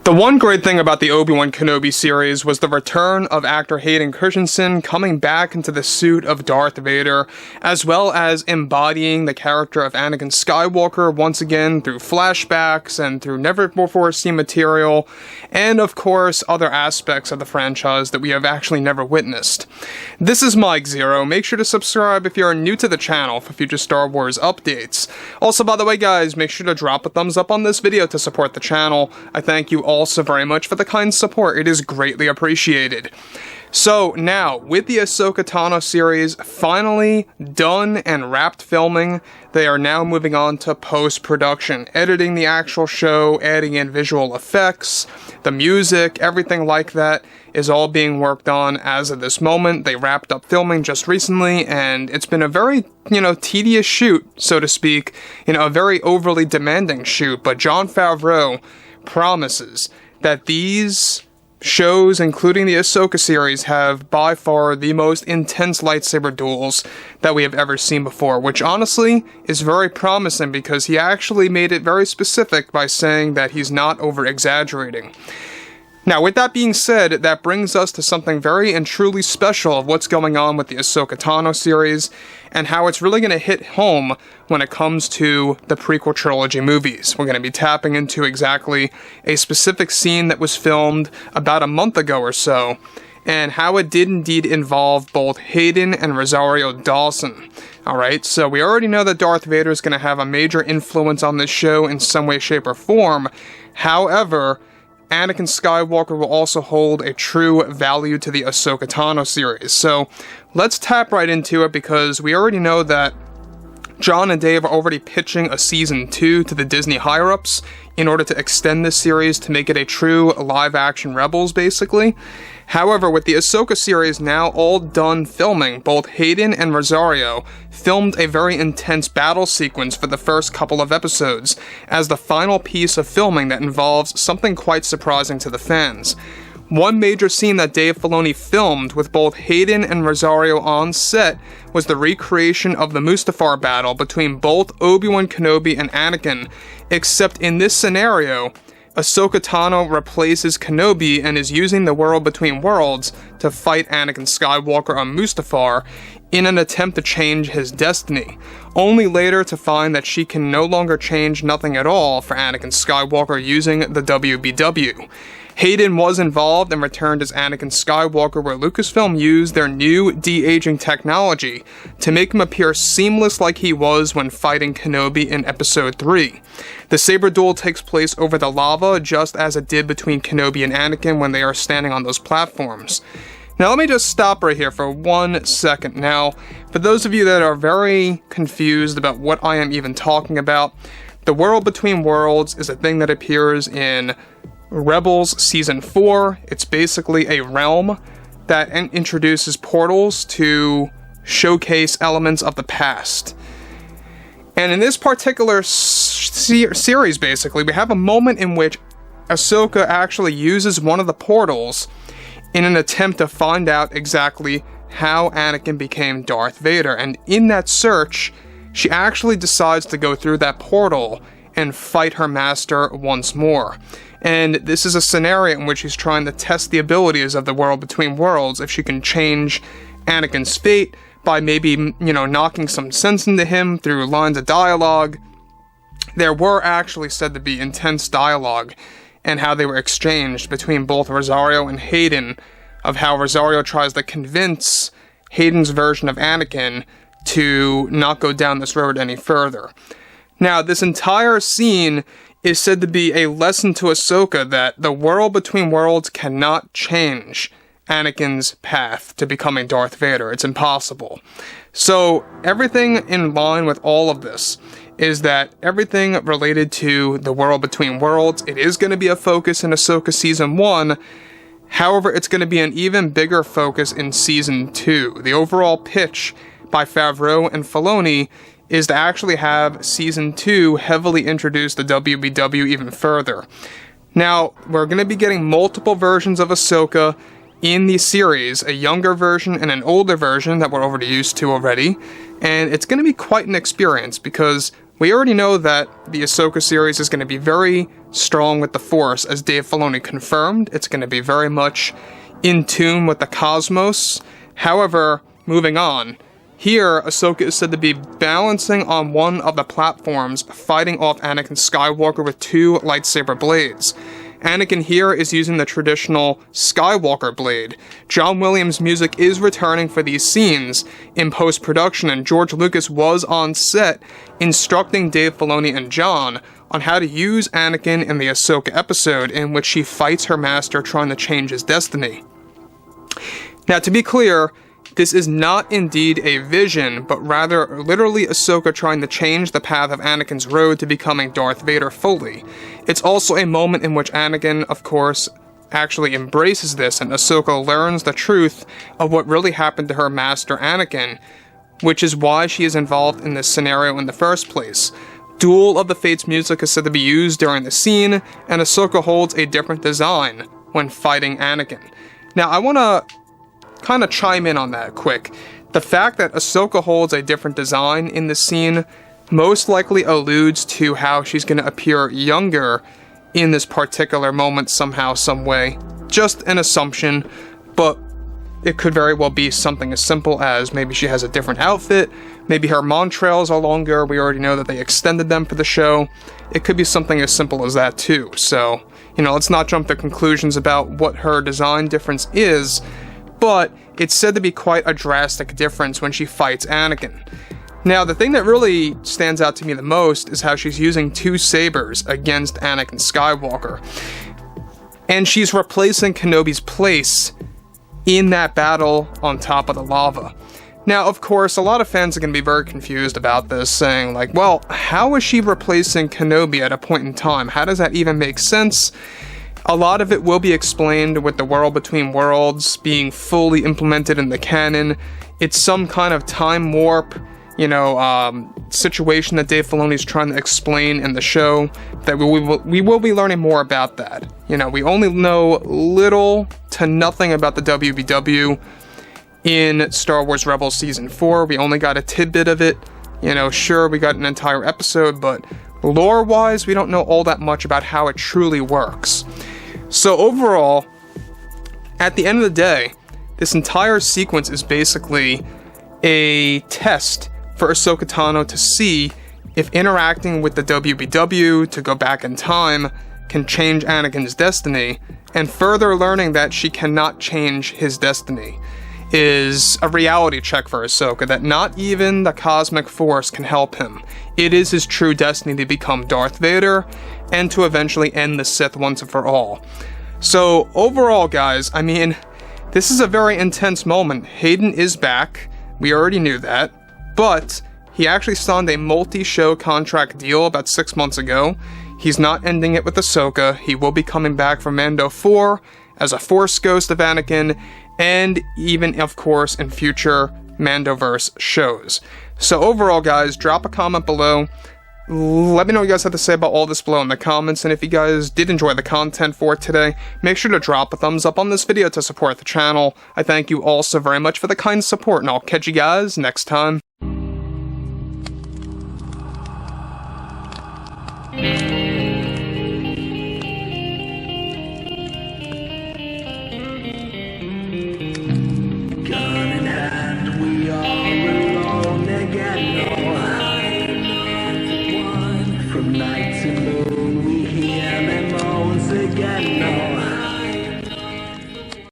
The one great thing about the Obi-Wan Kenobi series was the return of actor Hayden Christensen coming back into the suit of Darth Vader, as well as embodying the character of Anakin Skywalker once again through flashbacks and through never-before-seen material, and of course other aspects of the franchise that we have actually never witnessed. This is Mike Zero. Make sure to subscribe if you are new to the channel for future Star Wars updates. Also, by the way guys, make sure to drop a thumbs up on this video to support the channel. I thank you all so very much for the kind support. It is greatly appreciated. So now, with the Ahsoka Tano series finally done and wrapped filming, they are now moving on to post-production, editing the actual show, adding in visual effects, the music, everything like that is all being worked on as of this moment. They wrapped up filming just recently, and it's been a very, tedious shoot, so to speak, a very overly demanding shoot, but Jon Favreau promises that these shows, including the Ahsoka series, have by far the most intense lightsaber duels that we have ever seen before, which honestly is very promising because he actually made it very specific by saying that he's not over-exaggerating. Now, with that being said, that brings us to something very and truly special of what's going on with the Ahsoka Tano series, and how it's really going to hit home when it comes to the prequel trilogy movies. We're going to be tapping into exactly a specific scene that was filmed about a month ago or so, and how it did indeed involve both Hayden and Rosario Dawson. Alright, so we already know that Darth Vader is going to have a major influence on this show in some way, shape, or form. However, Anakin Skywalker will also hold a true value to the Ahsoka Tano series. So let's tap right into it because we already know that John and Dave are already pitching a Season 2 to the Disney higher-ups in order to extend this series to make it a true live-action Rebels, basically. However, with the Ahsoka series now all done filming, both Hayden and Rosario filmed a very intense battle sequence for the first couple of episodes as the final piece of filming that involves something quite surprising to the fans. One major scene that Dave Filoni filmed with both Hayden and Rosario on set was the recreation of the Mustafar battle between both Obi-Wan Kenobi and Anakin, except in this scenario, Ahsoka Tano replaces Kenobi and is using the World Between Worlds to fight Anakin Skywalker on Mustafar in an attempt to change his destiny, only later to find that she can no longer change nothing at all for Anakin Skywalker using the WBW. Hayden was involved and returned as Anakin Skywalker, where Lucasfilm used their new de-aging technology to make him appear seamless like he was when fighting Kenobi in Episode 3. The saber duel takes place over the lava, just as it did between Kenobi and Anakin when they are standing on those platforms. Now let me just stop right here for 1 second. Now, for those of you that are very confused about what I am even talking about, the World Between Worlds is a thing that appears in Rebels Season 4. It's basically a realm that introduces portals to showcase elements of the past. And in this particular series, basically, we have a moment in which Ahsoka actually uses one of the portals in an attempt to find out exactly how Anakin became Darth Vader. And in that search, she actually decides to go through that portal and fight her master once more. And this is a scenario in which she's trying to test the abilities of the World Between Worlds, if she can change Anakin's fate by maybe, knocking some sense into him through lines of dialogue. There were actually said to be intense dialogue and how they were exchanged between both Rosario and Hayden, of how Rosario tries to convince Hayden's version of Anakin to not go down this road any further. Now, this entire scene is said to be a lesson to Ahsoka that the World Between Worlds cannot change Anakin's path to becoming Darth Vader. It's impossible. So, everything in line with all of this is that everything related to the World Between Worlds, it is going to be a focus in Ahsoka Season 1, however, it's going to be an even bigger focus in Season 2. The overall pitch by Favreau and Filoni is to actually have Season 2 heavily introduce the WBW even further. Now, we're going to be getting multiple versions of Ahsoka in the series, a younger version and an older version that we're already used to already, and it's going to be quite an experience because we already know that the Ahsoka series is going to be very strong with the Force, as Dave Filoni confirmed. It's going to be very much in tune with the cosmos. However, moving on, here Ahsoka is said to be balancing on one of the platforms, fighting off Anakin Skywalker with 2 lightsaber blades. Anakin here is using the traditional Skywalker blade. John Williams' music is returning for these scenes in post-production, and George Lucas was on set instructing Dave Filoni and John on how to use Anakin in the Ahsoka episode in which she fights her master trying to change his destiny. Now, to be clear, this is not indeed a vision, but rather literally Ahsoka trying to change the path of Anakin's road to becoming Darth Vader fully. It's also a moment in which Anakin, of course, actually embraces this, and Ahsoka learns the truth of what really happened to her master Anakin, which is why she is involved in this scenario in the first place. Duel of the Fates music is said to be used during the scene, and Ahsoka holds a different design when fighting Anakin. Now, I want to kind of chime in on that quick. The fact that Ahsoka holds a different design in the scene most likely alludes to how she's going to appear younger in this particular moment somehow, some way. Just an assumption, but it could very well be something as simple as maybe she has a different outfit, maybe her montrails are longer, we already know that they extended them for the show. It could be something as simple as that too, so, let's not jump to conclusions about what her design difference is, but it's said to be quite a drastic difference when she fights Anakin. Now, the thing that really stands out to me the most is how she's using 2 sabers against Anakin Skywalker. And she's replacing Kenobi's place in that battle on top of the lava. Now, of course, a lot of fans are going to be very confused about this, saying like, well, how is she replacing Kenobi at a point in time? How does that even make sense? A lot of it will be explained with the World Between Worlds being fully implemented in the canon. It's some kind of time warp, situation that Dave Filoni is trying to explain in the show, that we will be learning more about that. We only know little to nothing about the WBW in Star Wars Rebels Season 4. We only got a tidbit of it. Sure, we got an entire episode, but lore-wise, we don't know all that much about how it truly works. So overall, at the end of the day, this entire sequence is basically a test for Ahsoka Tano to see if interacting with the WBW to go back in time can change Anakin's destiny, and further learning that she cannot change his destiny is a reality check for Ahsoka, that not even the cosmic force can help him. It is his true destiny to become Darth Vader, and to eventually end the Sith once and for all. So overall, guys, this is a very intense moment. Hayden is back, we already knew that, but he actually signed a multi-show contract deal about 6 months ago. He's not ending it with Ahsoka. He will be coming back for Mando 4 as a Force ghost of Anakin, and even, of course, in future Mandoverse shows. So overall, guys, drop a comment below. Let me know what you guys have to say about all this below in the comments, and if you guys did enjoy the content for today, make sure to drop a thumbs up on this video to support the channel. I thank you all so very much for the kind support, and I'll catch you guys next time. Night to moon, we hear them moans again.